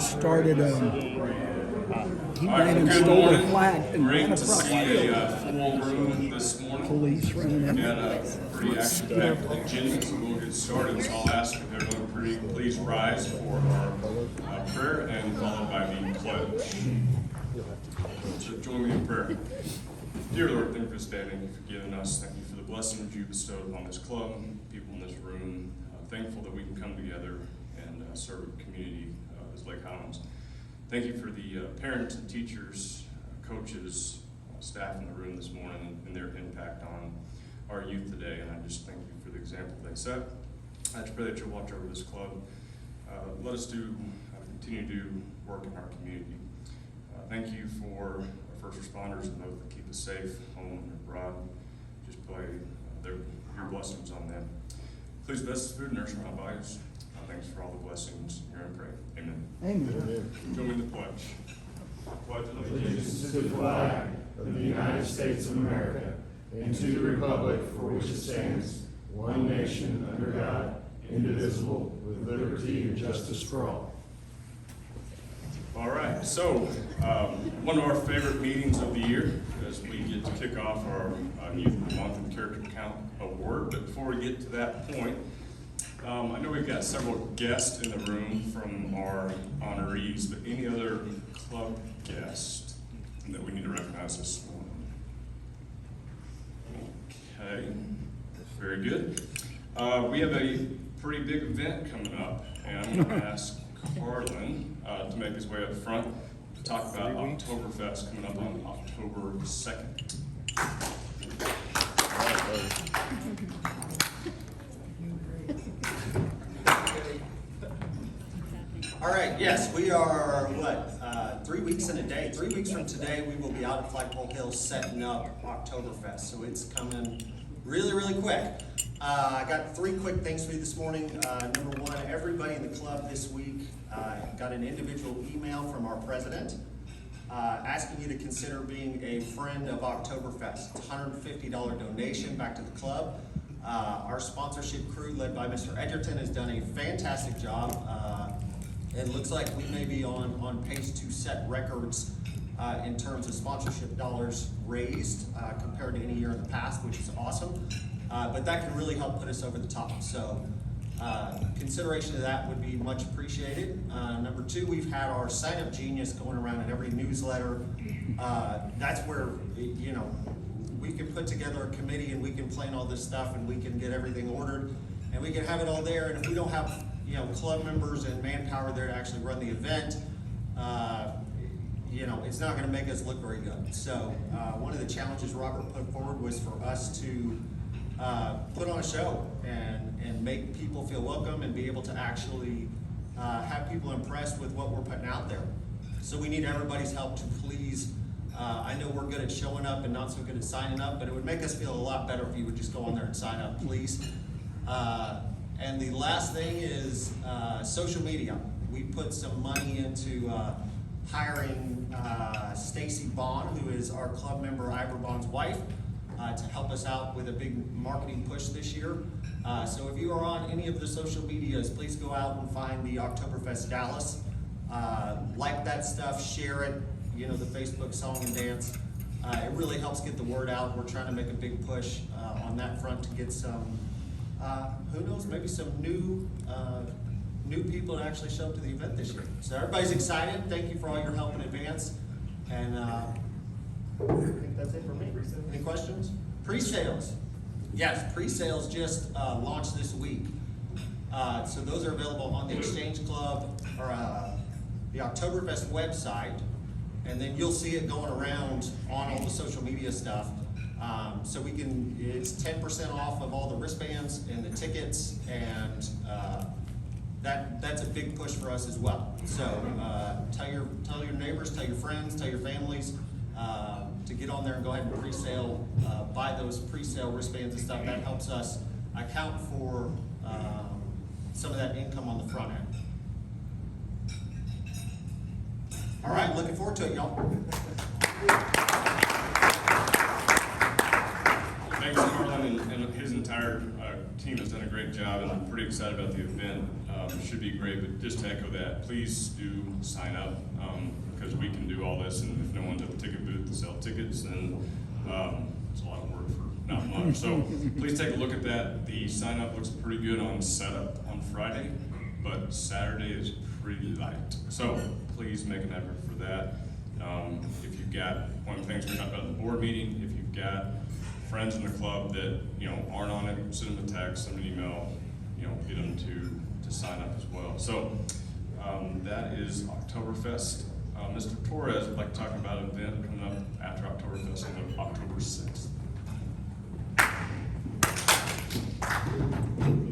started, he All right, ran and good stole morning. a flag and Great ran to across see the field. a full room this morning. Police running We in. had a pretty action-packed agenda, so we'll get started. So I'll ask if everyone please rise for our prayer and followed by the pledge. So join me in prayer. Dear Lord, thank you for standing, thank you for giving us. Thank you for the blessings you bestowed upon this club, people in this room. Thankful that we can come together and serve a community as Lake Highlands. Thank you for the parents and teachers, coaches, staff in the room this morning and their impact on our youth today. And I just thank you for the example they set. I just pray that you'll watch over this club. Let us continue to do work in our community. Thank you for our first responders and those that keep us safe, home and abroad. Just pray your blessings on them. Please bless the food and nourish our bodies. Thanks for all the blessings. Hear and pray. Amen. Amen. Join me in the pledge. Pledge Allegiance to the flag of the United States of America and to the republic for which it stands, one nation under God, indivisible, with liberty and justice for all. All right, so one of our favorite meetings of the year as we get to kick off our Youth Month and Character Count Award. But before we get to that point, I know we've got several guests in the room from our honorees, but any other club guests that we need to recognize this morning? Okay, very good. We have a pretty big event coming up, and I'm going to ask Carlin to make his way up front to talk about Oktoberfest coming up on October 2nd. All right, yes, we are, 3 weeks in a day. 3 weeks from today, we will be out at Flagpole Hill setting up Oktoberfest, so it's coming really, really quick. I got 3 quick things for you this morning. Number one, everybody in the club this week got an individual email from our president asking you to consider being a friend of Oktoberfest. It's a $150 donation back to the club. Our sponsorship crew, led by Mr. Edgerton, has done a fantastic job. It looks like we may be on pace to set records in terms of sponsorship dollars raised compared to any year in the past, which is awesome. But that can really help put us over the top. So consideration of that would be much appreciated. Number 2, we've had our Sign Up Genius going around in every newsletter. That's where, we can put together a committee and we can plan all this stuff and we can get everything ordered and we can have it all there. And if we don't have club members and manpower there to actually run the event, it's not going to make us look very good. So one of the challenges Robert put forward was for us to put on a show and make people feel welcome and be able to actually have people impressed with what we're putting out there. So we need everybody's help to please. I know we're good at showing up and not so good at signing up, but it would make us feel a lot better if you would just go on there and sign up, please. And the last thing is social media. We put some money into hiring Stacy Bond, who is our club member Ivor Bond's wife, to help us out with a big marketing push this year. So if you are on any of the social medias, please go out and find the Oktoberfest Dallas. Like that stuff, share it, the Facebook song and dance. It really helps get the word out. We're trying to make a big push on that front to get some, who knows, maybe some new people to actually show up to the event this year. So everybody's excited. Thank you for all your help in advance. And I think that's it for me. Any questions? Pre-sales. Yes, pre-sales just launched this week. So those are available on the Exchange Club or the Oktoberfest website. And then you'll see it going around on all the social media stuff. So it's 10% off of all the wristbands and the tickets, and that's a big push for us as well. So tell your neighbors, tell your friends, tell your families to get on there and go ahead and pre-sale, buy those pre-sale wristbands and stuff. That helps us account for some of that income on the front end. All right, looking forward to it, y'all. Thanks, Carlin, and his entire team has done a great job, and I'm pretty excited about the event. It should be great, but just to echo that, please do sign up, because we can do all this, and if no one's at the ticket booth to sell tickets, then it's a lot of work for not much. So please take a look at that. The sign up looks pretty good on setup on Friday, but Saturday is pretty light. So please make an effort for that. If you've got, one of the things we talked about in the board meeting, if you've got friends in the club that aren't on it, send them a text, send them an email, get them to sign up as well. So that is Oktoberfest. Mr. Torres would like to talk about an event coming up after Oktoberfest on October 6th.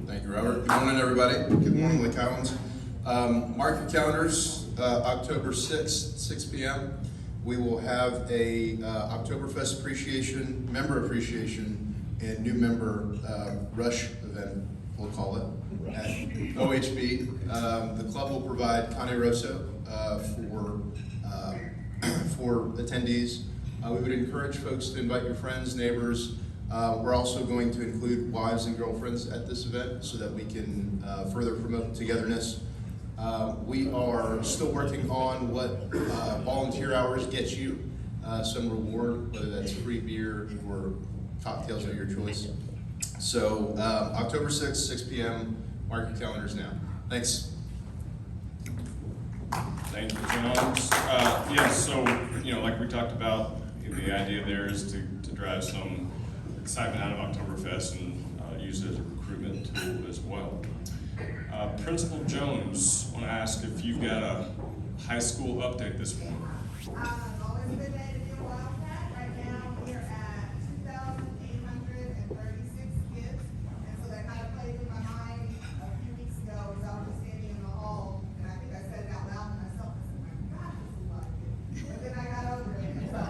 Thank you, Robert. Good morning, everybody. Good morning, Lake Highlands. Mark your calendars, October 6th, 6 p.m. We will have a Oktoberfest appreciation, member appreciation, and new member rush event, we'll call it, at OHB. The club will provide Cane Rosso for attendees. We would encourage folks to invite your friends, neighbors. We're also going to include wives and girlfriends at this event so that we can further promote togetherness. We are still working on what volunteer hours get you some reward, whether that's free beer or cocktails of your choice. So October 6th, 6 p.m., mark your calendars now. Thanks. Thank you, John. Yes, so, like we talked about, the idea there is to drive some excitement out of Oktoberfest and use it as a recruitment tool as well. Principal Jones, I want to ask if you've got a high school update this morning. Always a good day to be a Wildcat. Right now, we are at 2,836 kids. And so that kind of played in my mind a few weeks ago as I was standing in the hall, and I think I said it out loud to myself. I said, my gosh, this is a lot of kids. But then I got over it. And so,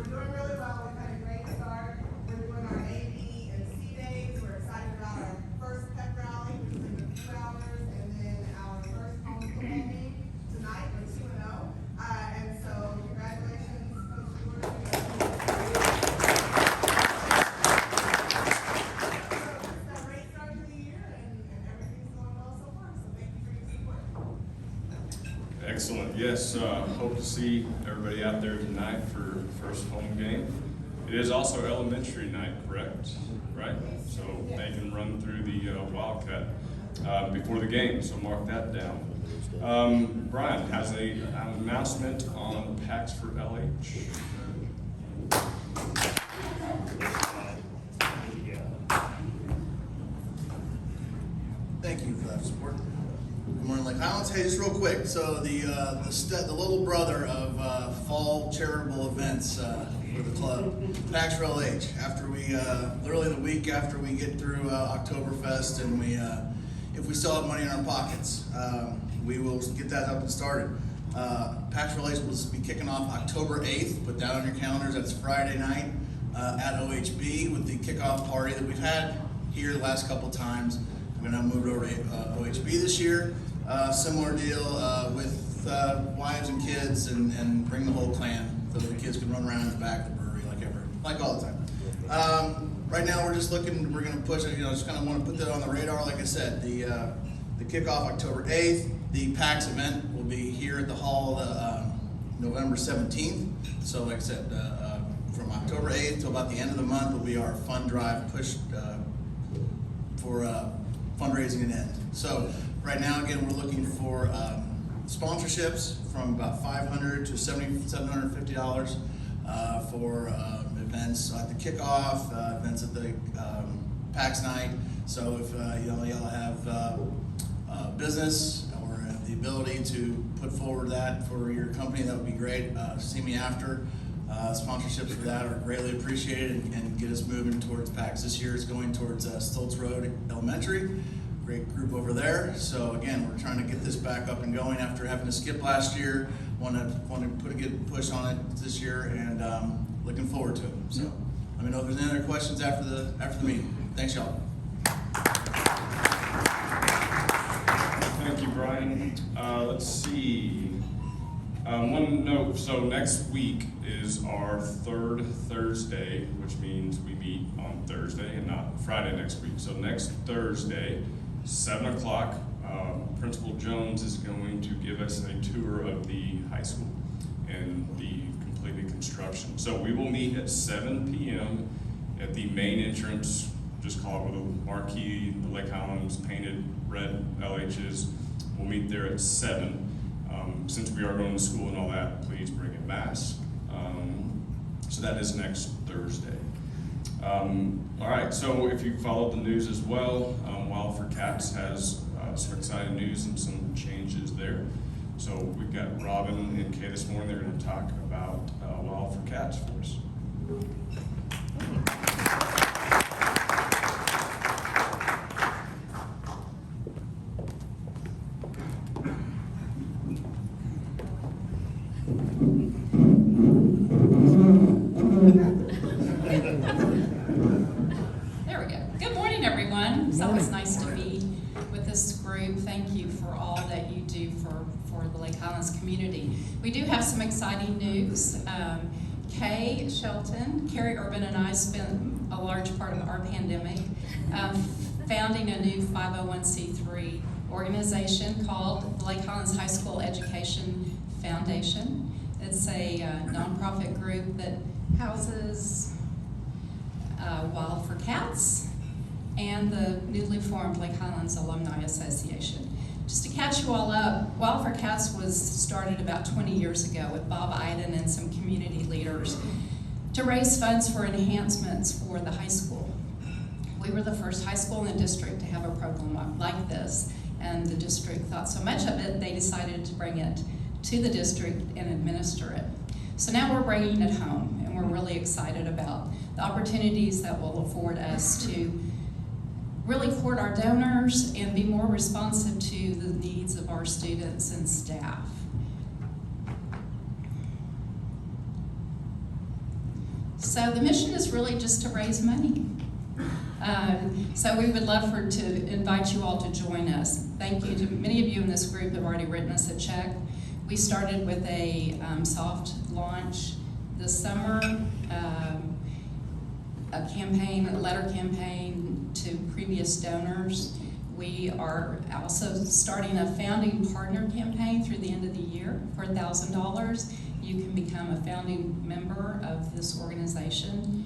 we're doing really well. We've had a great start. We're doing our A, B, and C days. We're excited about our first pep rally, which is in a few hours, and then our first home football game tonight. We're 2-0. And so, congratulations, Coach Stewart. So it's a great start to the year, and everything's going well so far. So thank you for your support. Excellent. Yes, hope to see everybody out there tonight for first home game. It is also elementary night, correct? Right? So they can run through the Wildcat before the game, so mark that down. Brian has an announcement on PAX for LH. Thank you for that support. Good morning, Lake Highlands. Hey, just real quick. So the little brother of fall charitable events for the club, PAX for LH. After we literally the week after we get through Oktoberfest, and if we still have money in our pockets, we will get that up and started. PAX for LH will be kicking off October 8th. Put that on your calendars. That's Friday night at OHB with the kickoff party that we've had here the last couple times. We're gonna move it over to OHB this year. Similar deal with wives and kids, and bring the whole clan so that the kids can run around in the back of the brewery like all the time. Right now we're just looking. We're gonna push it. Just kind of want to put that on the radar. Like I said, the kickoff October 8th. The PAX event will be here at the hall November 17th. So like I said, from October 8th to about the end of the month will be our fund drive push for fundraising and end. So right now, again, we're looking for sponsorships from about $500 to $750 for events at the kickoff, events at the PAX night. So if y'all have business or have the ability to put forward that for your company, that would be great. See me after. Sponsorships for that are greatly appreciated and get us moving towards PAX. This year is going towards Stoltz Road Elementary. Great group over there. So again, we're trying to get this back up and going after having to skip last year. Want to put a good push on it this year, and looking forward to it. So let me know if there's any other questions after the meeting. Thanks, y'all. Thank you, Brian. Let's see. One note, so next week is our third Thursday, which means we meet on Thursday and not Friday next week. So next Thursday, 7 o'clock, Principal Jones is going to give us a tour of the high school and the completed construction. So we will meet at 7 p.m. at the main entrance, just call it with a marquee, the Lake Highlands painted red LHs. We'll meet there at 7. Since we are going to school and all that, please bring a mask. So that is next Thursday. All right, so if you followed the news as well, Wild for Cats has some exciting news and some changes there. So we've got Robin and Kay this morning. They're going to talk about Wild for Cats for us. There we go. Good morning, everyone. It's always nice to be with this group. Thank you for all that you do for the Lake Highlands community. We do have some exciting news. Kay Shelton, Carrie Urban, and I spent a large part of our pandemic founding a new 501c3 organization called the Lake Highlands High School Education Foundation. It's a nonprofit group that houses Wild for Cats and the newly formed Lake Highlands Alumni Association. Just to catch you all up, Wild for Cats was started about 20 years ago with Bob Iden and some community leaders to raise funds for enhancements for the high school. We were the first high school in the district to have a program like this, and the district thought so much of it, they decided to bring it to the district and administer it. So now we're bringing it home, and we're really excited about the opportunities that will afford us to really court our donors and be more responsive to the needs of our students and staff. So the mission is really just to raise money. So we would love to invite you all to join us. Thank you to many of you in this group have already written us a check. We started with a soft launch this summer, a campaign, a letter campaign to previous donors. We are also starting a founding partner campaign through the end of the year for $1,000. You can become a founding member of this organization.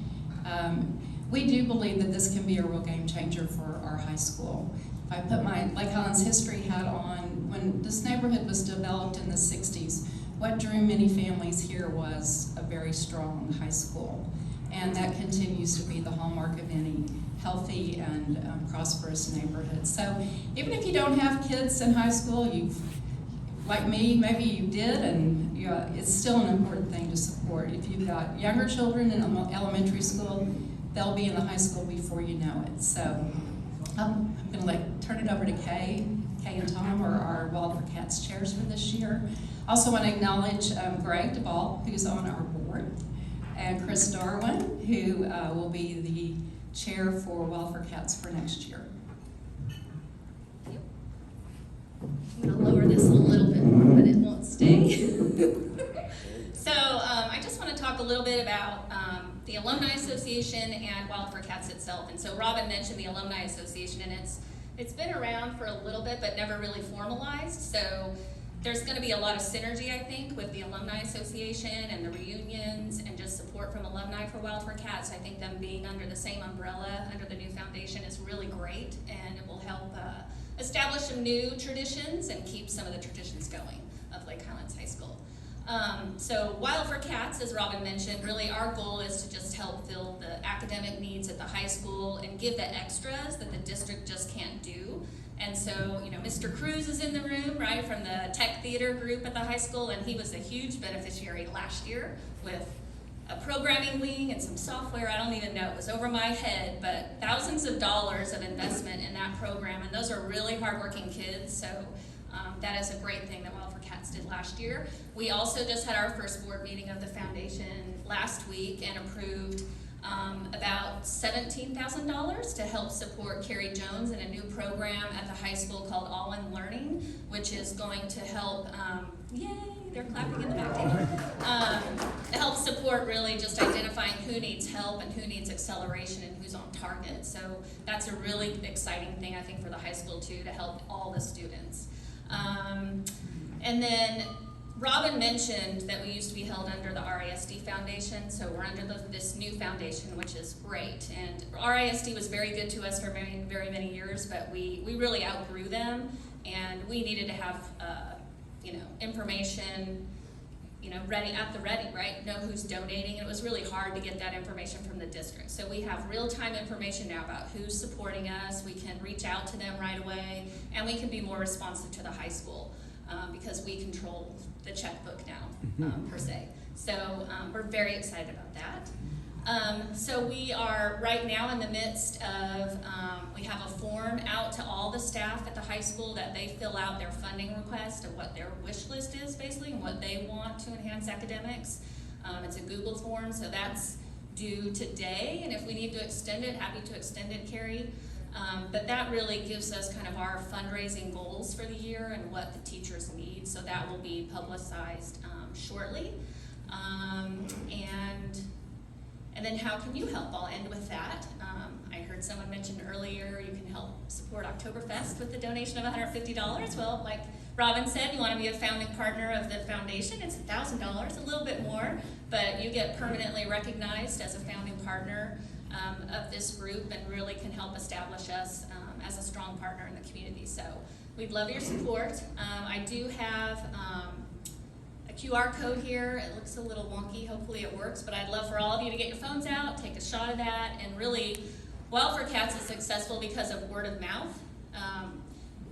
We do believe that this can be a real game changer for our high school. If I put my Lake Highlands history hat on, when this neighborhood was developed in the 60s, what drew many families here was a very strong high school. And that continues to be the hallmark of any healthy and prosperous neighborhood. So even if you don't have kids in high school, like me, maybe you did, and it's still an important thing to support. If you've got younger children in elementary school, they'll be in the high school before you know it. So I'm going to turn it over to Kay. Kay and Tom are our Wild for Cats chairs for this year. Also want to acknowledge Greg DeBall, who's on our board, and Chris Darwin, who will be the chair for Wild for Cats for next year. I'm going to lower this a little bit, but it won't stay. So I just want to talk a little bit about the Alumni Association and Wild for Cats itself. And so Robin mentioned the Alumni Association, and it's been around for a little bit, but never really formalized. So there's going to be a lot of synergy, I think, with the Alumni Association and the reunions and just support from alumni for Wild for Cats. I think them being under the same umbrella, under the new foundation, is really great, and it will help establish some new traditions and keep some of the traditions going of Lake Highlands High School. So Wild for Cats, as Robin mentioned, really our goal is to just help fill the academic needs at the high school and give the extras that the district just can't do. And so, Mr. Cruz is in the room, right, from the tech theater group at the high school, and he was a huge beneficiary last year with a programming wing and some software. I don't even know, it was over my head, but thousands of dollars of investment in that program, and those are really hardworking kids, so that is a great thing that Wild for Cats did last year. We also just had our first board meeting of the foundation last week and approved about $17,000 to help support Carrie Jones in a new program at the high school called All In Learning, which is going to help, yay, they're clapping in the back table, help support really just identifying who needs help and who needs acceleration and who's on target. So that's a really exciting thing, I think, for the high school too, to help all the students. And then Robin mentioned that we used to be held under the RISD Foundation, so we're under this new foundation, which is great. And RISD was very good to us for very, very many years, but we really outgrew them, and we needed to have information, ready at the ready, right? Know who's donating. It was really hard to get that information from the district. So we have real-time information now about who's supporting us. We can reach out to them right away, and we can be more responsive to the high school. Because we control the checkbook now, per se. So we're very excited about that. So we are right now in the midst of, we have a form out to all the staff at the high school that they fill out their funding request of what their wish list is basically and what they want to enhance academics. It's a Google form, so that's due today, and if we need to extend it, happy to extend it, Carrie. But that really gives us kind of our fundraising goals for the year and what the teachers need, so that will be publicized shortly. And then how can you help? I'll end with that. I heard someone mention earlier you can help support Oktoberfest with the donation of $150. Well, like Robin said, you want to be a founding partner of the foundation. It's $1,000, a little bit more, but you get permanently recognized as a founding partner of this group and really can help establish us as a strong partner in the community. So we'd love your support. I do have a QR code here. It looks a little wonky. Hopefully it works, but I'd love for all of you to get your phones out, take a shot of that, and really, Wild for Cats is successful because of word of mouth.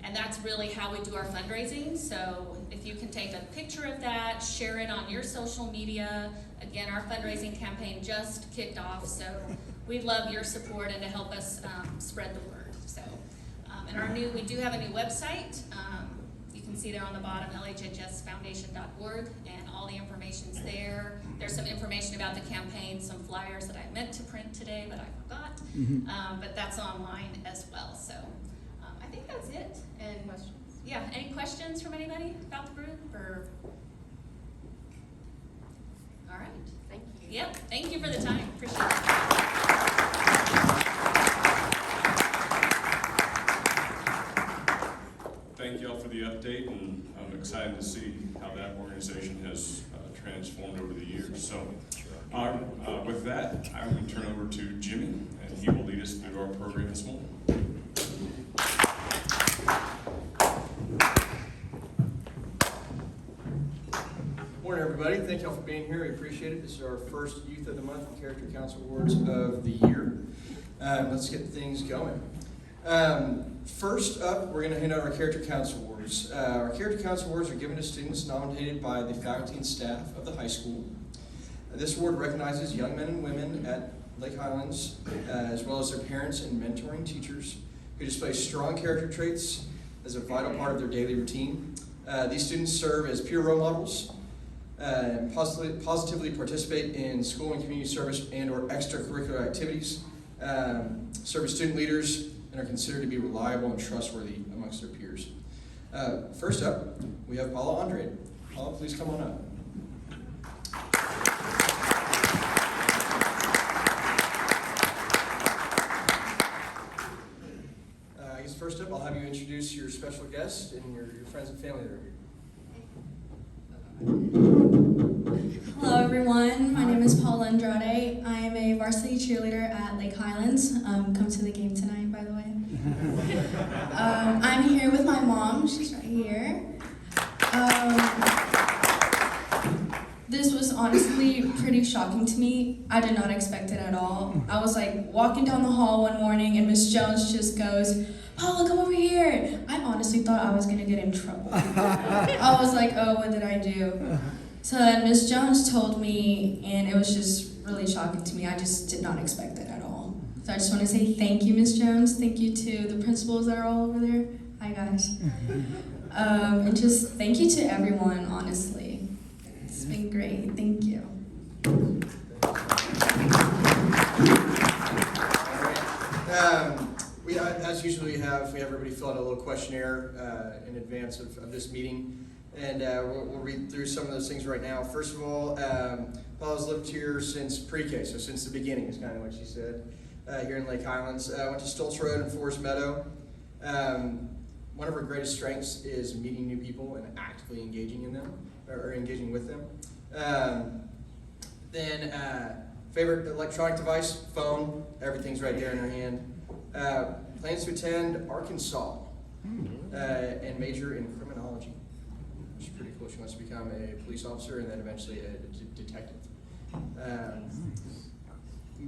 And that's really how we do our fundraising. So if you can take a picture of that, share it on your social media. Again, our fundraising campaign just kicked off, so we'd love your support and to help us spread the word. So, and we do have a new website. You can see there on the bottom, lhhsfoundation.org, and all the information's there. There's some information about the campaign, some flyers that I meant to print today, but I forgot. But that's online as well. So I think that's it. And questions? Yeah, any questions from anybody about the group? Or all right. Thank you. Yep, thank you for the time. Appreciate it. Thank you all for the update, and I'm excited to see how that organization has transformed over the years. So with that, I will turn over to Jimmy, and he will lead us through our program this morning. Morning, everybody. Thank you all for being here. We appreciate it. This is our first Youth of the Month and Character Council Awards of the year. Let's get things going. First up, we're going to hand out our Character Council Awards. Our Character Council Awards are given to students nominated by the faculty and staff of the high school. This award recognizes young men and women at Lake Highlands, as well as their parents and mentoring teachers who display strong character traits as a vital part of their daily routine. These students serve as peer role models, and positively participate in school and community service and or extracurricular activities, serve as student leaders, and are considered to be reliable and trustworthy amongst their peers. First up, we have Paula Andrade. Paula, please come on up. I guess first up, I'll have you introduce your special guest and your friends and family that are here. Hello everyone, my name is Paula Andrade. I am a varsity cheerleader at Lake Highlands. Come to the game tonight, by the way. I'm here with my mom, she's right here. This was honestly pretty shocking to me. I did not expect it at all. I was like walking down the hall one morning and Miss Jones just goes, "Paula, come over here." I honestly thought I was gonna get in trouble. I was like, oh, what did I do? So then Miss Jones told me, and it was just really shocking to me. I just did not expect that at all. So I just want to say thank you, Miss Jones. Thank you to the principals that are all over there. Hi, guys. And just thank you to everyone, honestly. It's been great. Thank you. as usual, we have everybody fill out a little questionnaire in advance of this meeting, and we'll read through some of those things right now. First of all, Paula's lived here since pre-K, so since the beginning is kind of what she said, here in Lake Highlands. Went to Stoltz Road and Forest Meadow. One of her greatest strengths is meeting new people and actively engaging in them, or engaging with them. Then favorite electronic device, phone, everything's right there in her hand. Plans to attend Arkansas and major in criminology, which is pretty cool. She wants to become a police officer and then eventually a detective. The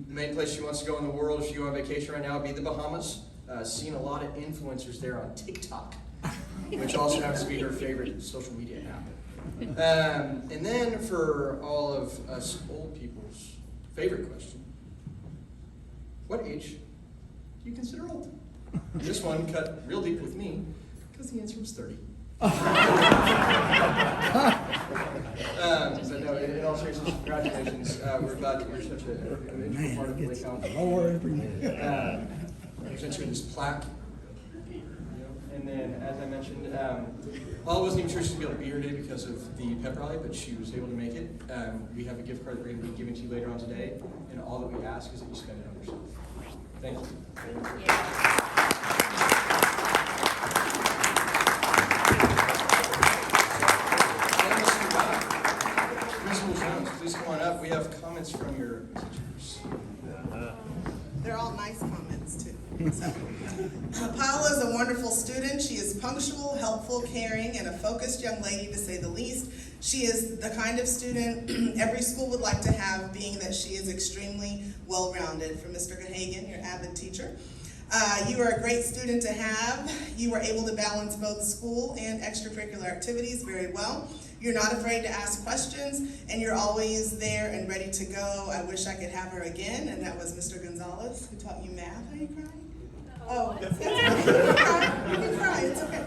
main place she wants to go in the world, if she go on vacation right now, would be the Bahamas. Seen a lot of influencers there on TikTok, which also happens to be her favorite social media app. And then for all of us old people's favorite question, what age do you consider old? This one cut real deep with me because the answer was 30. But no, in all seriousness, congratulations. We're glad that you're such an integral part of the Lake Highlands. Present you in this plaque. And then, as I mentioned, Paula wasn't even sure she was going to be here today because of the pep rally, but she was able to make it. We have a gift card that we're going to be giving to you later on today, and all that we ask is that you spend it on yourself. Thank you. Principal Jones, please come on up. We have comments from your teachers. They're all nice comments, too. Paula is a wonderful student. She is punctual, helpful, caring, and a focused young lady, to say the least. She is the kind of student every school would like to have, being that she is extremely well-rounded. From Mr. Gahagan, your avid teacher. You are a great student to have. You are able to balance both school and extracurricular activities very well. You're not afraid to ask questions, and you're always there and ready to go. I wish I could have her again, and that was Mr. Gonzalez, who taught you math. Are you crying? Oh, that's okay. You can cry, it's okay.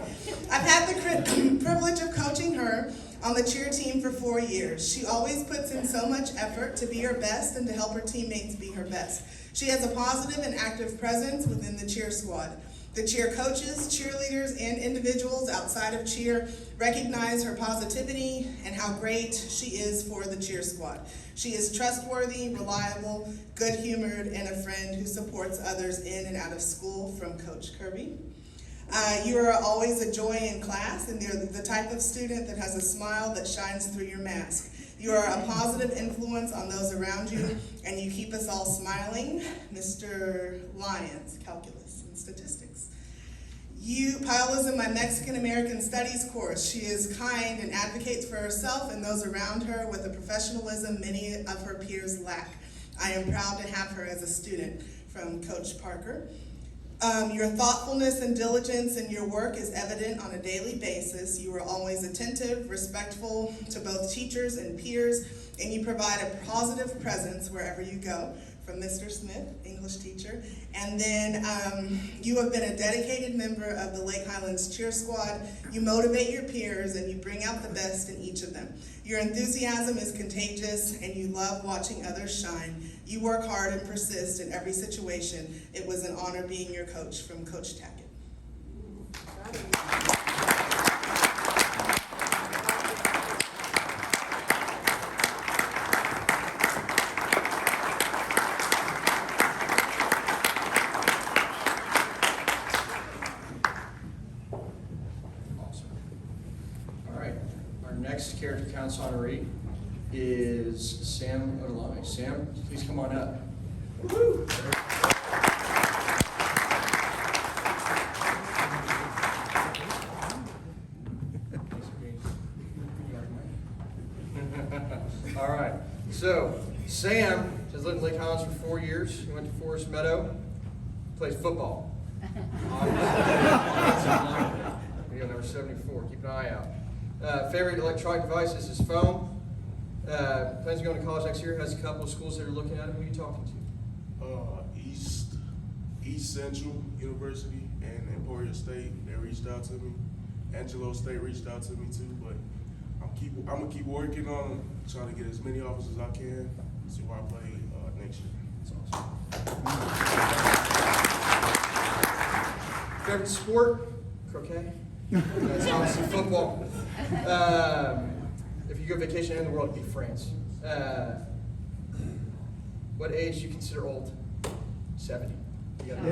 I've had the privilege of coaching her on the cheer team for 4 years. She always puts in so much effort to be her best and to help her teammates be her best. She has a positive and active presence within the cheer squad. The cheer coaches, cheerleaders, and individuals outside of cheer recognize her positivity and how great she is for the cheer squad. She is trustworthy, reliable, good-humored, and a friend who supports others in and out of school. From Coach Kirby. You are always a joy in class, and you're the type of student that has a smile that shines through your mask. You are a positive influence on those around you, and you keep us all smiling. Mr. Lyons, Calculus and Statistics. Paola's in my Mexican-American Studies course. She is kind and advocates for herself and those around her with a professionalism many of her peers lack. I am proud to have her as a student. From Coach Parker. Your thoughtfulness and diligence in your work is evident on a daily basis. You are always attentive, respectful to both teachers and peers, and you provide a positive presence wherever you go. From Mr. Smith, English teacher. And then you have been a dedicated member of the Lake Highlands Cheer Squad. You motivate your peers and you bring out the best in each of them. Your enthusiasm is contagious and you love watching others shine. You work hard and persist in every situation. It was an honor being your coach. From Coach Tackett. Next Character Counts honoree is Sam Odolame. Sam, please come on up. Woo-hoo. All right. So Sam has lived in Lake Highlands for 4 years. He went to Forest Meadow. Plays football. Video number 74. Keep an eye out. Favorite electronic device is his phone. Plans on going to college next year. Has a couple of schools that are looking at him. Who are you talking to? East Central University and Emporia State. They reached out to me. Angelo State reached out to me too. But I'm gonna keep working on them, trying to get as many offers as I can. See where I play next year. That's awesome. Favorite sport? Croquet. That's obviously football. If you go vacation in the world, it'd be France. What age do you consider old? 70. You got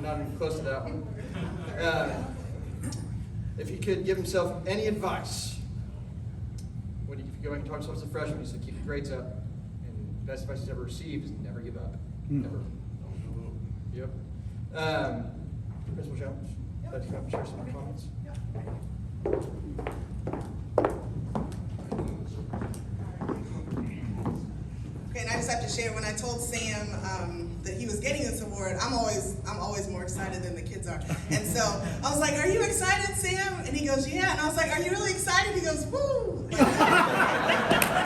not even close to that one. If he could give himself any advice, if you go back and talk to himself as a freshman, he said keep your grades up, and the best advice he's ever received is never give up. Never. Yep. Principal Jones, I'd like to come up and share some comments. Okay, and I just have to share, when I told Sam that he was getting this award, I'm always more excited than the kids are. And so I was like, "Are you excited, Sam?" And he goes, "Yeah." And I was like, "Are you really excited?" He goes, "Woo!" Like, yeah.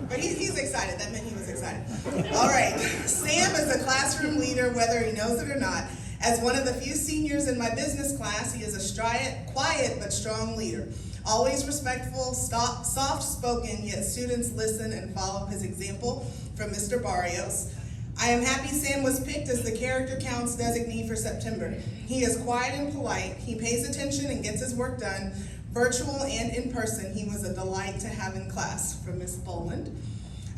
But he's excited. That meant he was excited. All right. Sam is a classroom leader, whether he knows it or not. As one of the few seniors in my business class, he is a quiet but strong leader. Always respectful, soft-spoken, yet students listen and follow his example from Mr. Barrios. I am happy Sam was picked as the Character Counts designee for September. He is quiet and polite. He pays attention and gets his work done. Virtual and in person, he was a delight to have in class, from Miss Boland.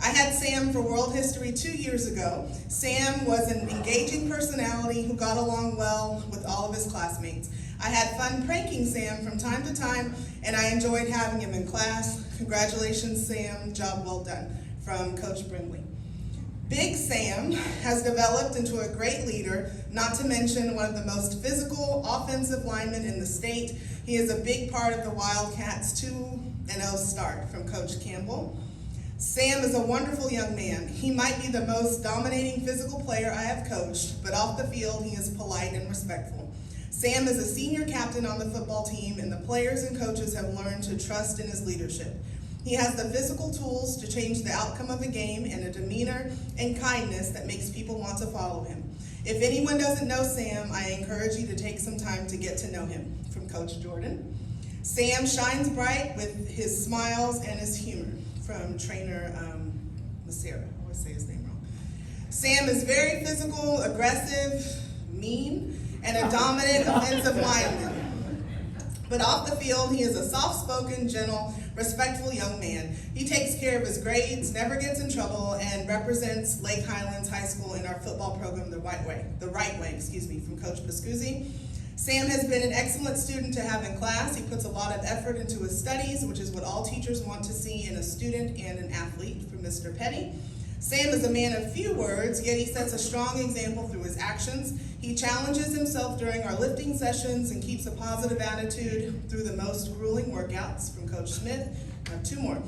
I had Sam for World History 2 years ago. Sam was an engaging personality who got along well with all of his classmates. I had fun pranking Sam from time to time, and I enjoyed having him in class. Congratulations, Sam. Job well done. From Coach Brindley. Big Sam has developed into a great leader, not to mention one of the most physical offensive linemen in the state. He is a big part of the Wildcats' 2-0 start. From Coach Campbell. Sam is a wonderful young man. He might be the most dominating physical player I have coached, but off the field he is polite and respectful. Sam is a senior captain on the football team, and the players and coaches have learned to trust in his leadership. He has the physical tools to change the outcome of a game and a demeanor and kindness that makes people want to follow him. If anyone doesn't know Sam, I encourage you to take some time to get to know him. From Coach Jordan. Sam shines bright with his smiles and his humor. From trainer Macera. I always say his name wrong. Sam is very physical, aggressive, mean, and a dominant offensive lineman. But off the field, he is a soft-spoken, gentle, respectful young man. He takes care of his grades, never gets in trouble, and represents Lake Highlands High School in our football program the right way, from Coach Pascuzzi. Sam has been an excellent student to have in class. He puts a lot of effort into his studies, which is what all teachers want to see in a student and an athlete. From Mr. Petty. Sam is a man of few words, yet he sets a strong example through his actions. He challenges himself during our lifting sessions and keeps a positive attitude through the most grueling workouts. From Coach Smith. I have 2 more.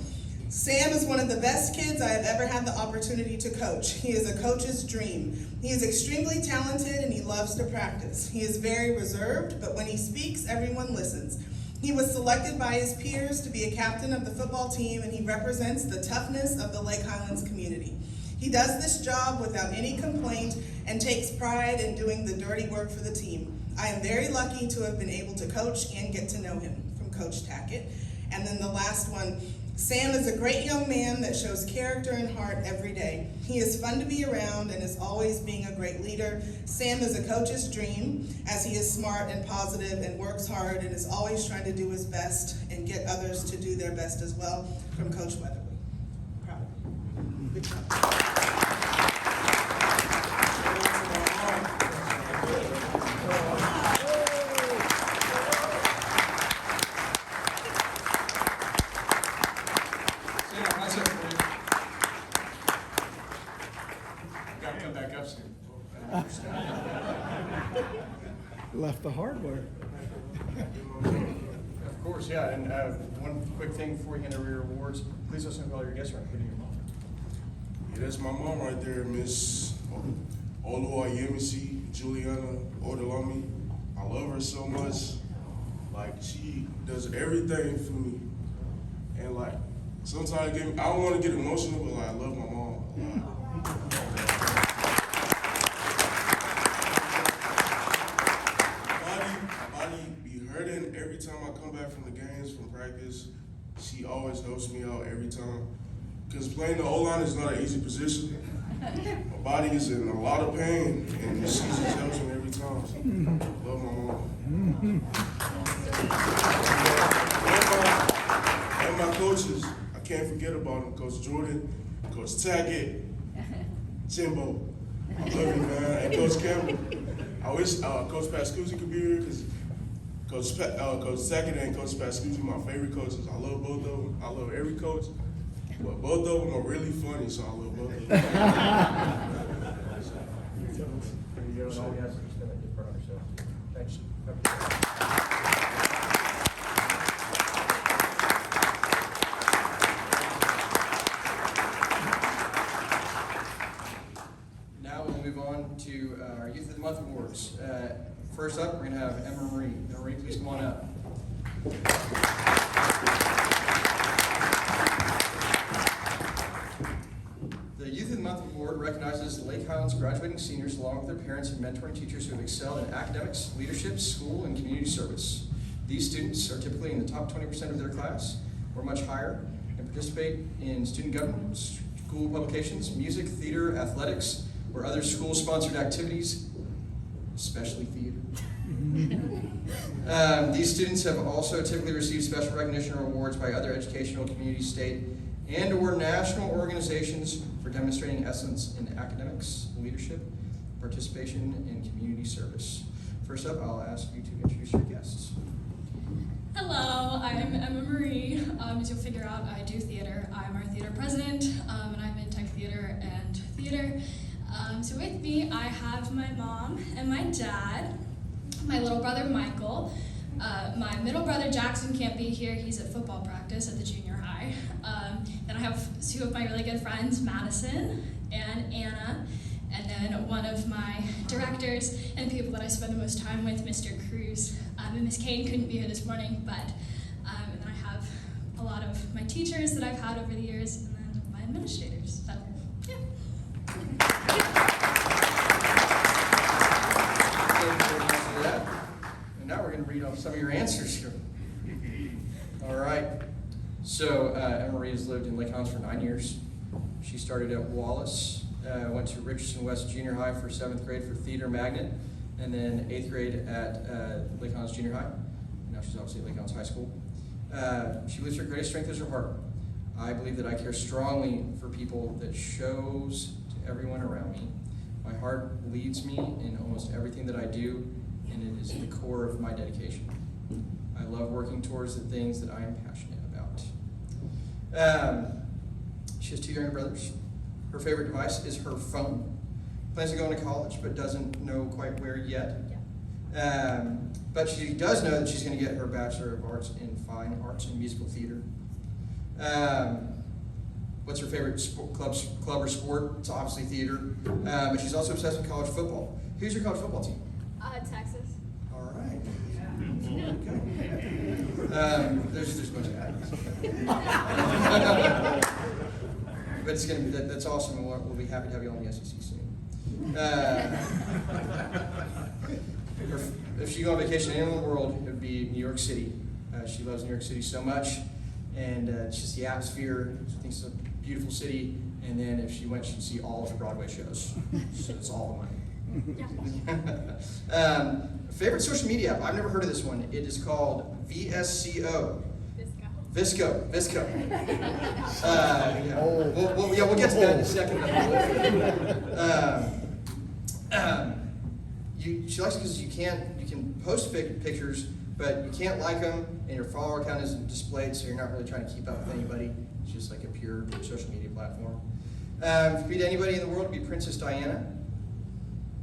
Sam is one of the best kids I have ever had the opportunity to coach. He is a coach's dream. He is extremely talented and he loves to practice. He is very reserved, but when he speaks, everyone listens. He was selected by his peers to be a captain of the football team, and he represents the toughness of the Lake Highlands community. He does this job without any complaint and takes pride in doing the dirty work for the team. I am very lucky to have been able to coach and get to know him. From Coach Tackett. And then the last one. Sam is a great young man that shows character and heart every day. He is fun to be around and is always being a great leader. Sam is a coach's dream, as he is smart and positive and works hard and is always trying to do his best and get others to do their best as well. From Coach Weatherly. Proud of you. Good job. Left the hardware. Of course, yeah, and one quick thing before you hand over your awards, please listen to all your guests are, including your mom. Yeah, that's my mom right there, Miss Oluwayemisi Juliana Odolami. I love her so much. Like, she does everything for me. And like, sometimes I don't want to get emotional, but like, I love my mom a lot. My body be hurting every time I come back from the games, from practice. She always helps me out every time. Because playing the O-line is not an easy position. My body is in a lot of pain, and the season tells me every time. So love my mom. And my coaches, I can't forget about them. Coach Jordan, Coach Tackett, Jimbo. I love you, man. And Coach Campbell. I wish Coach Pascuzzi could be here because Coach Tackett and Coach Pascuzzi are my favorite coaches. I love both of them. I love every coach. But both of them are really funny, so I love both of them. There you go, and all we ask is just to make it proud of yourself. Thanks. Now we'll move on to our Youth of the Month awards. First up, we're going to have Emma Marie. Emma Marie, please come on up. The Youth of the Month Award recognizes the Lake Highlands graduating seniors along with their parents and mentoring teachers who have excelled in academics, leadership, school, and community service. These students are typically in the top 20% of their class or much higher and participate in student government, school publications, music, theater, athletics, or other school-sponsored activities, especially theater. These students have also typically received special recognition or awards by other educational, community, state, and or national organizations for demonstrating excellence in academics, leadership, participation, and community service. First up, I'll ask you to introduce your guests. Hello, I'm Emma Marie. As you'll figure out, I do theater. I'm our theater president, and I'm in tech theater and theater. So with me, I have my mom and my dad, my little brother Michael. My middle brother Jackson can't be here. He's at football practice at the junior high. Then I have two of my really good friends, Madison and Anna. And then one of my directors and people that I spend the most time with, Mr. Cruz. And Miss Kane couldn't be here this morning, but and then I have a lot of my teachers that I've had over the years, and then my administrators. So, yeah. Thank you very much for that. And now we're going to read off some of your answers here. All right. So Emma Marie has lived in Lake Highlands for 9 years. She started at Wallace, went to Richardson West Junior High for 7th grade for theater magnet, and then 8th grade at Lake Highlands Junior High. Now she's obviously at Lake Highlands High School. She believes her greatest strength is her heart. I believe that I care strongly for people that shows to everyone around me. My heart leads me in almost everything that I do, and it is the core of my dedication. I love working towards the things that I am passionate about. She has 2 younger brothers. Her favorite device is her phone. Plans to go into college, but doesn't know quite where yet. But she does know that she's going to get her Bachelor of Arts in Fine Arts and Musical Theater. What's her favorite club or sport? It's obviously theater. But she's also obsessed with college football. Who's your college football team? Texas. All right. There's a bunch of guys. But it's gonna be that's awesome, and we'll be happy to have you on the SEC soon. If she go on vacation anywhere in the world, it would be New York City. She loves New York City so much, and it's just the atmosphere. She thinks it's a beautiful city, and then if she went, she'd see all of the Broadway shows. So it's all the money. Favorite social media app? I've never heard of this one. It is called VSCO. Visco. We'll get to that in a second. She likes it because you can post pictures, but you can't like them, and your follower count isn't displayed, so you're not really trying to keep up with anybody. It's just like a pure social media platform. If you meet anybody in the world, it'd be Princess Diana.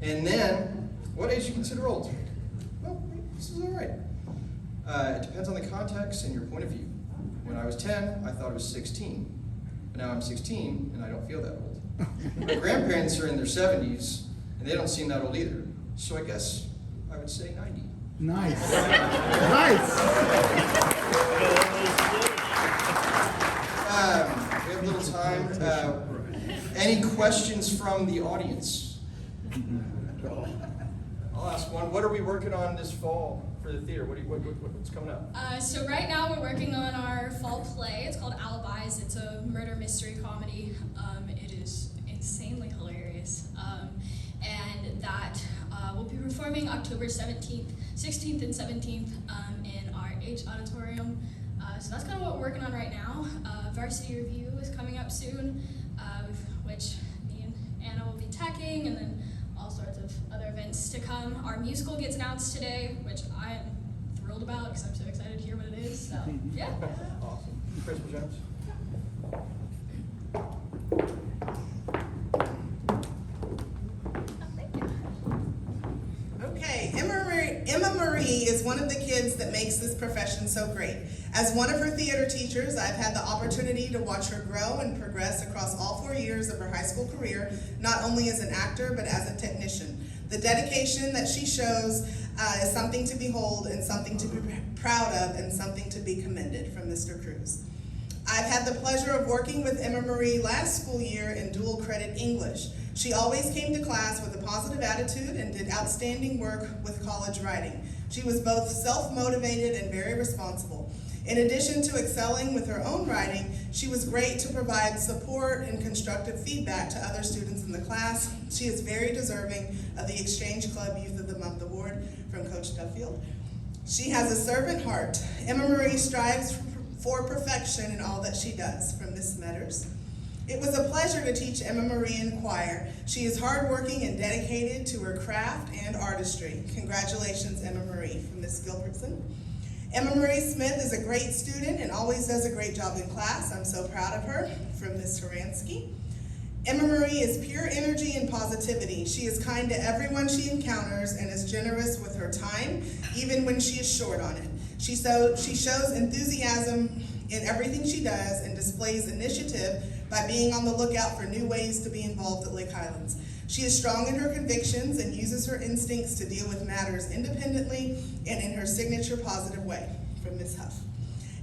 And then, what age do you consider old? Well, this is all right. It depends on the context and your point of view. When I was 10, I thought it was 16. But now I'm 16, and I don't feel that old. My grandparents are in their 70s, and they don't seem that old either. So I guess I would say 90. Nice. Nice. We have a little time. Any questions from the audience? I'll ask one. What are we working on this fall for the theater? What's coming up? So right now we're working on our fall play. It's called Alibis. It's a murder mystery comedy. It is insanely hilarious. Boys. And that will be performing October 17th, 16th, and 17th in our H Auditorium. So that's kind of what we're working on right now. Varsity Review is coming up soon, which me and Anna will be tacking, and then all sorts of other events to come. Our musical gets announced today, which I am thrilled about because I'm so excited to hear what it is. So, yeah. Awesome. Principal Jones? Okay, Emma Marie is one of the kids that makes this profession so great. As one of her theater teachers, I've had the opportunity to watch her grow and progress across all 4 years of her high school career, not only as an actor, but as a technician. The dedication that she shows is something to behold and something to be proud of and something to be commended from Mr. Cruz. I've had the pleasure of working with Emma Marie last school year in dual credit English. She always came to class with a positive attitude and did outstanding work with college writing. She was both self-motivated and very responsible. In addition to excelling with her own writing, she was great to provide support and constructive feedback to other students in the class. She is very deserving of the Exchange Club Youth of the Month Award from Coach Duffield. She has a servant heart. Emma Marie strives for perfection in all that she does, from Miss Metters. It was a pleasure to teach Emma Marie in choir. She is hardworking and dedicated to her craft and artistry. Congratulations, Emma Marie, from Miss Gilbertson. Emma Marie Smith is a great student and always does a great job in class. I'm so proud of her, from Miss Horansky. Emma Marie is pure energy and positivity. She is kind to everyone she encounters and is generous with her time, even when she is short on it. She shows enthusiasm in everything she does and displays initiative by being on the lookout for new ways to be involved at Lake Highlands. She is strong in her convictions and uses her instincts to deal with matters independently and in her signature positive way, from Ms. Huff.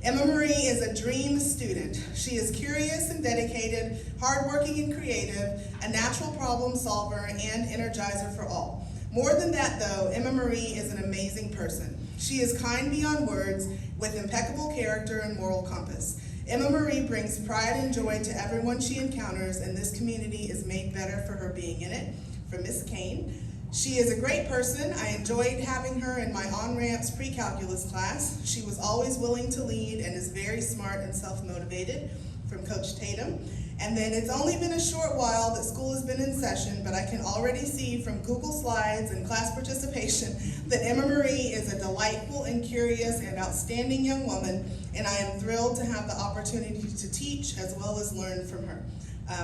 Emma Marie is a dream student. She is curious and dedicated, hardworking and creative, a natural problem solver, and energizer for all. More than that, though, Emma Marie is an amazing person. She is kind beyond words, with impeccable character and moral compass. Emma Marie brings pride and joy to everyone she encounters, and this community is made better for her being in it, from Miss Kane. She is a great person. I enjoyed having her in my on-ramps pre-calculus class. She was always willing to lead and is very smart and self-motivated, from Coach Tatum. And then it's only been a short while that school has been in session, but I can already see from Google Slides and class participation that Emma Marie is a delightful and curious and outstanding young woman, and I am thrilled to have the opportunity to teach as well as learn from her,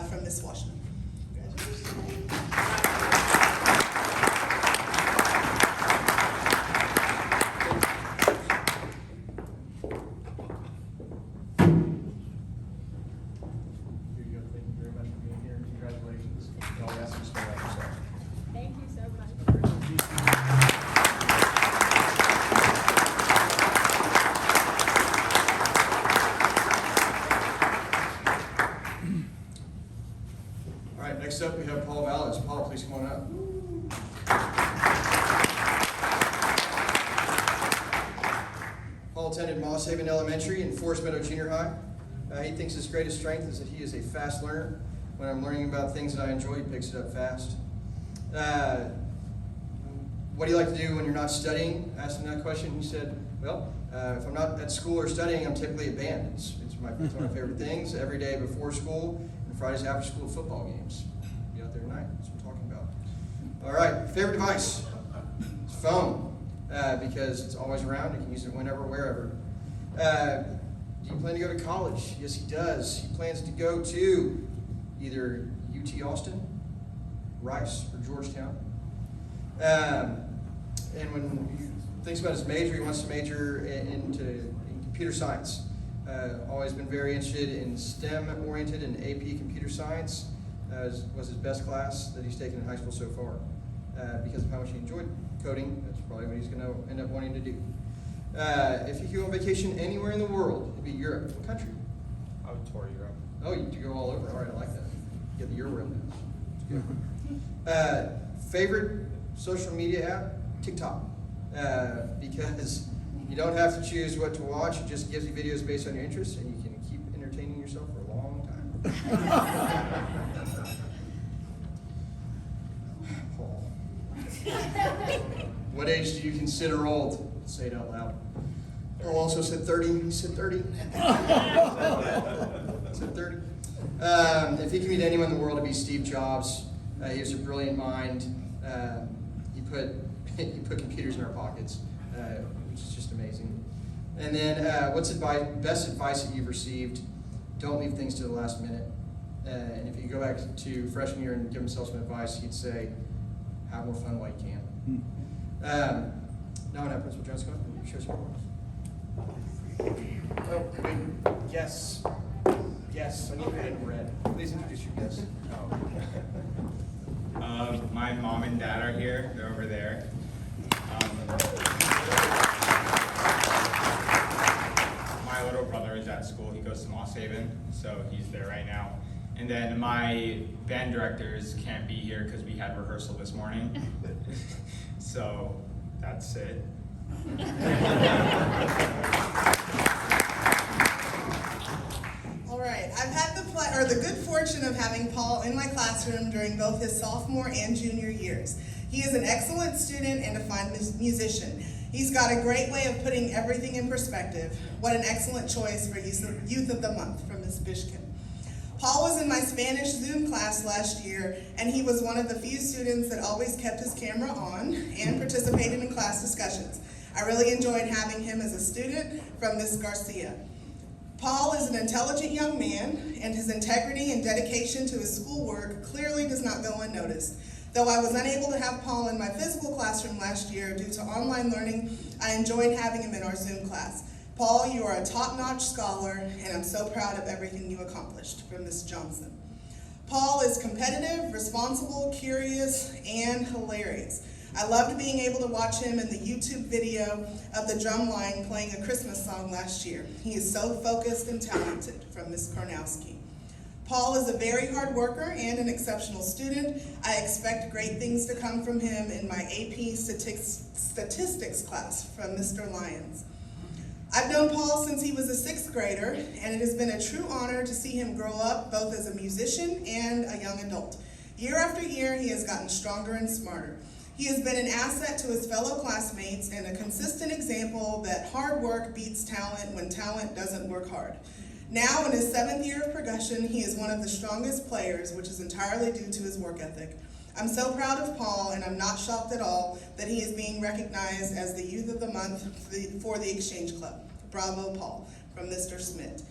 from Ms. Washington. Next up, we have Paul Vallis. Paul, please come on up. Paul attended Moss Haven Elementary and Forest Meadow Junior High. He thinks his greatest strength is that he is a fast learner. When I'm learning about things that I enjoy, he picks it up fast. What do you like to do when you're not studying? I asked him that question. He said, well, if I'm not at school or studying, I'm typically at band. It's one of my favorite things. Every day before school and Fridays after school football games. Be out there tonight. That's what we're talking about. All right, favorite device? It's phone, because it's always around. You can use it whenever, wherever. Do you plan to go to college? Yes, he does. He plans to go to either UT Austin, Rice, or Georgetown. And when he thinks about his major, he wants to major in computer science. Always been very interested in STEM-oriented and AP computer science. Was his best class that he's taken in high school so far. Because of how much he enjoyed coding, that's probably what he's going to end up wanting to do. If you could go on vacation anywhere in the world, it'd be Europe. What country? I would tour Europe. Oh, you go all over. All right, I like that. Get the Euro now. Favorite social media app? TikTok. Because you don't have to choose what to watch. It just gives you videos based on your interests, and you can keep entertaining yourself for a long time. What age do you consider old? Say it out loud. Paul also said 30. He said 30. Said 30. If he could meet anyone in the world, it'd be Steve Jobs. He was a brilliant mind. He put computers in our pockets, which is just amazing. And then, what's best advice that you've received? Don't leave things to the last minute. And if you go back to freshman year and give himself some advice, he'd say, have more fun while you can. Now I have Principal Jones come up and share some remarks. Oh, wait. Yes. Yes, I need it in red. Please introduce your guests. My mom and dad are here. They're over there. My little brother is at school. He goes to Moss Haven, so he's there right now. And then my band directors can't be here because we had rehearsal this morning. So that's it. All right, I've had the good fortune of having Paul in my classroom during both his sophomore and junior years. He is an excellent student and a fine musician. He's got a great way of putting everything in perspective. What an excellent choice for Youth of the Month from Ms. Bishkin. Paul was in my Spanish Zoom class last year, and he was one of the few students that always kept his camera on and participated in class discussions. I really enjoyed having him as a student from Ms. Garcia. Paul is an intelligent young man, and his integrity and dedication to his schoolwork clearly does not go unnoticed. Though I was unable to have Paul in my physical classroom last year due to online learning, I enjoyed having him in our Zoom class. Paul, you are a top-notch scholar, and I'm so proud of everything you accomplished. From Ms. Johnson. Paul is competitive, responsible, curious, and hilarious. I loved being able to watch him in the YouTube video of the drum line playing a Christmas song last year. He is so focused and talented. From Ms. Karnowski. Paul is a very hard worker and an exceptional student. I expect great things to come from him in my AP statistics class. From Mr. Lyons. I've known Paul since he was a 6th grader, and it has been a true honor to see him grow up both as a musician and a young adult. Year after year, he has gotten stronger and smarter. He has been an asset to his fellow classmates and a consistent example that hard work beats talent when talent doesn't work hard. Now in his 7th year of percussion, he is one of the strongest players, which is entirely due to his work ethic. I'm so proud of Paul, and I'm not shocked at all that he is being recognized as the Youth of the Month for the Exchange Club. Bravo, Paul. From Mr. Smith.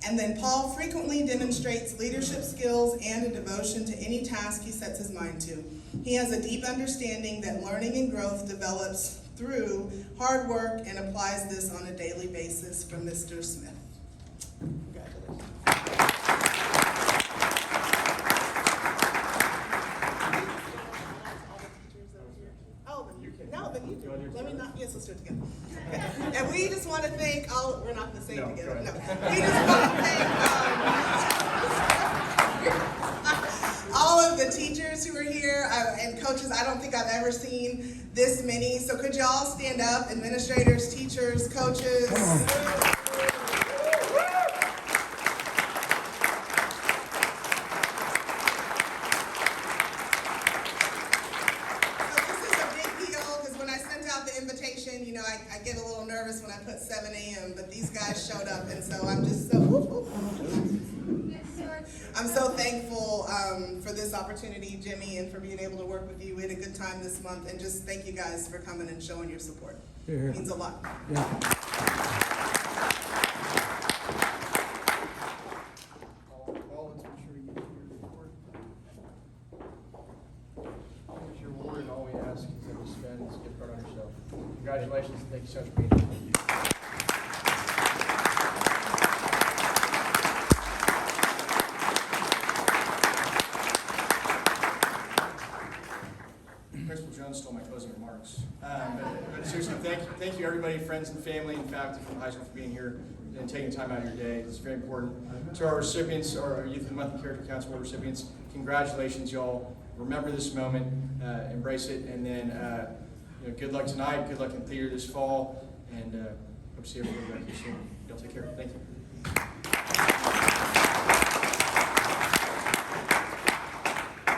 And then Paul frequently demonstrates leadership skills and a devotion to any task he sets his mind to. He has a deep understanding that learning and growth develops through hard work and applies this on a daily basis. From Mr. Smith. Congratulations. Let me not, yes, let's do it together. Okay. And we just want to thank all, we're not going to say it together, no. We just want to thank all of the teachers who are here and coaches. I don't think I've ever seen this many. So could you all stand up, administrators, teachers, coaches. I get a little nervous when I put 7 a.m., but these guys showed up, and so I'm just so, I'm so thankful for this opportunity, Jimmy, and for being able to work with you. We had a good time this month, and just thank you guys for coming and showing your support. It means a lot. Yeah. Paul, let's make sure you get your report. Here's your award, and all we ask is that you spend this gift card on yourself. Congratulations, and thank you so much for being here. Principal Jones stole my closing remarks. But seriously, thank you everybody, friends and family and faculty from the high school for being here and taking time out of your day. It's very important. To our recipients, our Youth of the Month and Character Council Award recipients, congratulations, y'all. Remember this moment, embrace it, and then good luck tonight, good luck in theater this fall, and hope to see everybody back here soon. Y'all take care. Thank you.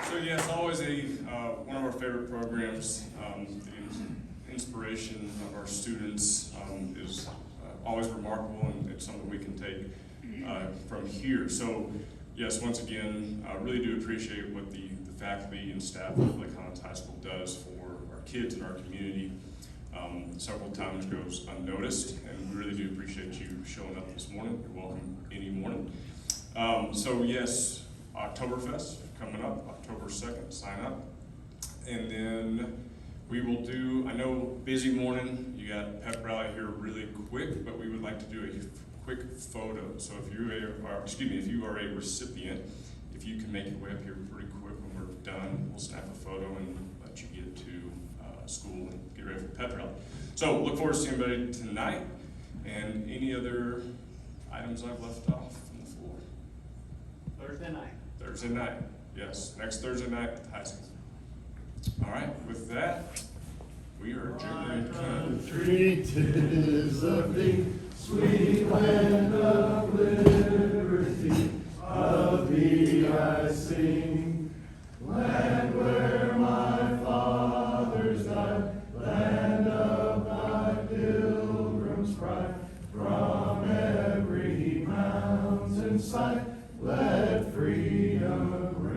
So So yes, always one of our favorite programs. The inspiration of our students is always remarkable, and it's something we can take from here. So yes, once again, I really do appreciate what the faculty and staff of Lake Highlands High School does for our kids and our community. Several times goes unnoticed, and we really do appreciate you showing up this morning. You're welcome any morning. So yes, Oktoberfest coming up, October 2nd, sign up. And then we will do, I know busy morning, you got pep rally here really quick, but we would like to do a quick photo. So if you are a recipient, if you can make your way up here pretty quick when we're done, we'll snap a photo and let you get to school and get ready for the pep rally. So look forward to seeing everybody tonight. And any other items I've left off from the floor? Thursday night. Thursday night, yes, next Thursday night at the high school. All right, with that, we are adjourned. Country, 'tis of thee, sweet land of liberty, of thee I sing. Land where my fathers died, land of thy pilgrim's pride, from every mountainside, let freedom ring.